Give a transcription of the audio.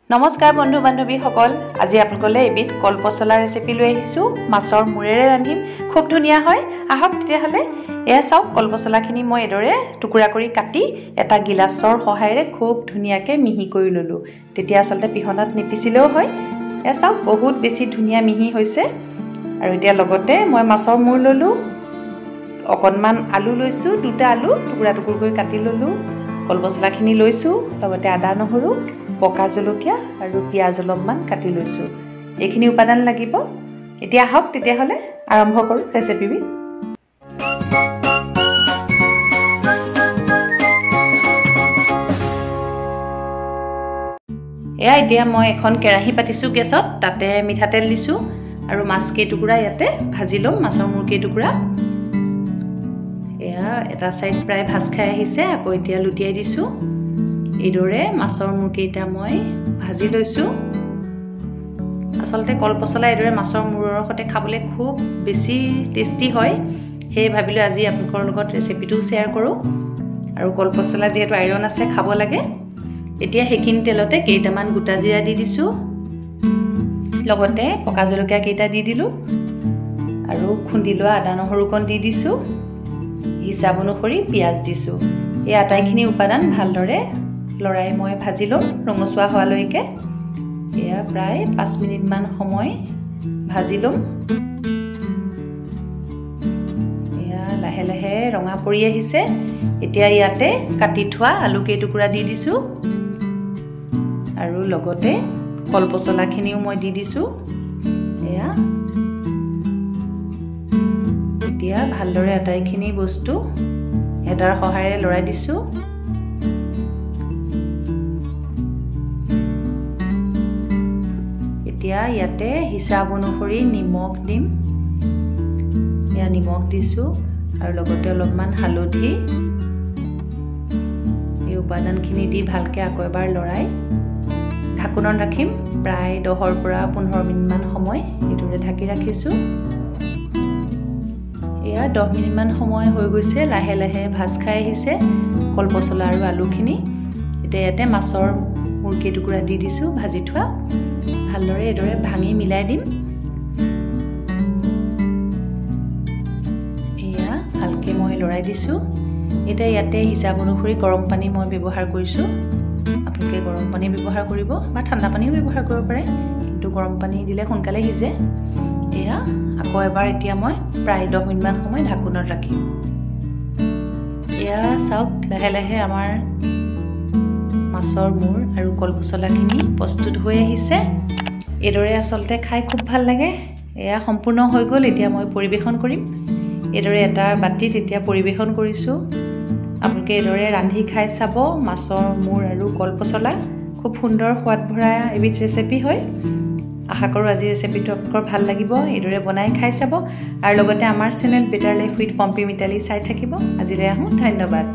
নমস্কাৰ বন্ধু বান্ধৱী সকল আজি আপোনালোকলৈ এবিধ কলপচলা ৰেচিপি লৈ আহিছো মাছৰ মুৰেৰে ৰান্ধিম খুব ধুনিয়া হয় আহক তেতিয়া হলে এয়া চাওক কলপচলাখিনি মই এদৰে টুকুৰা কৰি কাটি এটা গিলাসৰ সহায়েৰে খুব ধুনিয়াকৈ মিহি কৰি ললো তেতিয়া আসলতে পিহনাত নিপিছিলেও হয় এয়া চাওক বহুত বেছি ধুনিয়া মিহি হৈছে আৰু এতিয়া লগতে মই মাছৰ মুৰ ললো অকনমান আলু লৈছো দুটা আলু টুকুৰা টুকুৰকৈ কাটি ললো কলপচলাখিনি লৈছো লগতে আদা নহৰু পকা জলকীয়া আৰু পিয়াজ অলপমান কাটি লৈছো এইখিনি উপাদান লাগিব এতিয়া হক তেতিয়া হলে আৰম্ভ কৰো ৰেচিপিবি এতিয়া মই এখন কেৰাহী পাতিছো গেছত তাতে মিঠাতেল দিছো আৰু মাছ কেইটুকুৰা ইয়াতে ভাজি লম মাছৰ মুৰ কেইটুকুৰা এটা সাইড প্ৰায় ভাজ খাই আহিছে আকৌ এতিয়া লুটিয়াই দিছো এইদৰে মাছৰ মুৰকেইটা মই ভাজি লৈছো আসলতে কলপচলা এইদৰে মাছৰ মুৰৰ সতে খাবলৈ খুব বেছি টেষ্টি হয় হে ভাবিলো আজি আপোনালোকৰ লগত ৰেচিপিটো শেয়াৰ কৰো আৰু কলপচলা যেহেতু আইৰন আছে খাব লাগে এতিয়া হেকিন তেলতে কেইটামান গোটা জিৰা দি দিছো লগতে পকা জলকীয়া কেইটা দি দিলো আৰু খুন্দি লোৱা আদা নহৰুকণ দি দিছো হিচাপ অনুসৰি পিয়াজ দিছো এই আটাইখিনি উপাদান ভালদৰে লৰাই মই ভাজি লম ৰঙচুৱা হোৱালৈকে এয়া প্ৰায় 5 মিনিট মান সময় ভাজি লম এয়া লাহে লাহে ৰঙা পৰি আহিছে এতিয়া ইয়াতে কাটি থোৱা আলু কেইটুকুৰা দি দিছো আৰু লগতে কলপচলাখিনিও মই দি দিছো এয়া এতিয়া ভালদৰে আটাইখিনি বস্তু এটাৰ সহায়েৰে লৰাই দিছো এতিয়া ইয়াতে হিচাপ অনুসৰি নিমখ দিম ইয়া নিমখ দিছো আৰু লগতে অলপমান হালধি এই উপাদানখিনি দি ভালকৈ আকৌ এবাৰ লৰাই ঢাকোনত ৰাখিম প্ৰায় 10 পৰা 15 মিনিট মান সময় এইটোৰে ঢাকি ৰাখিছো এয়া 10 মিনিট মান সময় হৈ গৈছে লাহে লাহে ভাজ খাই আহিছে কলপচলা আৰু আলুখিনি এতিয়া ইয়াতে মাছৰ মুৰকি টুকুৰা দি দিছো ভাজি থোৱা ভালদৰে এদৰে ভাঙি মিলাই দিম এয়া ভালকৈ মই লৰাই দিছো এতিয়া ইয়াতে হিচাপ অনুসৰি গৰম পানী মই ব্যৱহাৰ কৰিছো আপোনালোকে গৰম পানী ব্যৱহাৰ কৰিব বা ঠাণ্ডা পানীও ব্যৱহাৰ কৰিব পাৰে কিন্তু গৰম পানী দিলে সোনকালে সিজে এয়া আকৌ এবাৰ এতিয়া মই প্ৰায় 10 মিনিট মান সময় ঢাকোনত ৰাখিম এয়া চাওক লাহে লাহে আমাৰ মাছৰ মুৰ আৰু কলপচলাখিনি প্ৰস্তুত হৈ আহিছে এদৰে আসলতে খাই খুব ভাল লাগে এয়া সম্পূৰ্ণ হৈ গ'ল এতিয়া মই পৰিবেশন কৰিম এদৰে এটা বাটিত এতিয়া পৰিবেশন কৰিছো আপোনালোকে এদৰে ৰান্ধি খাই চাব মাছৰ মুৰ আৰু কলপচলা খুব সুন্দৰ সোৱাদ ভৰা এবিধ ৰেচিপি হয় আশা কৰো আজি ৰেচিপিটো আপোনালোকৰ ভাল লাগিব এদৰে বনাই খাই চাব আৰু লগতে আমাৰ channel better life with Pompi Mitali চাই থাকিব আজিলৈ আহো ধন্যবাদ